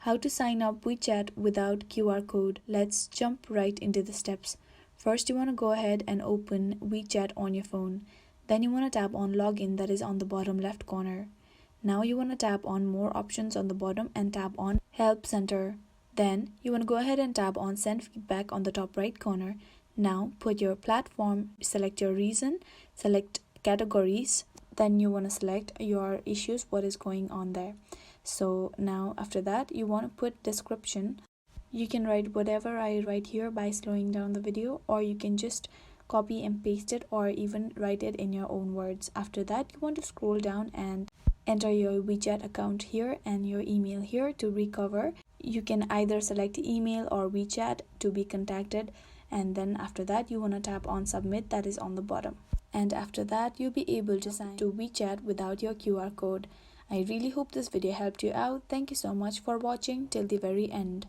How to sign up WeChat without QR code. Let's jump right into the steps. First, you want to go ahead and open WeChat on your phone. Then you want to tap on login, that is on the bottom left corner. Now you want to tap on more options on the bottom and tap on help center. Then you want to go ahead and tap on send feedback on the top right corner. Now put your platform, select your reason, select categories. Then you want to select your issues, what is going on there. So now after that you want to put description. You can write whatever I write here by slowing down the video, or you can just copy and paste it, or even write it in your own words. After that you want to scroll down and enter your WeChat account here and your email here to recover. You can either select email or WeChat to be contacted, and then after that you want to tap on submit, that is on the bottom. And after that you'll be able to sign to WeChat without your QR code. I really hope this video helped you out. Thank you so much for watching till the very end.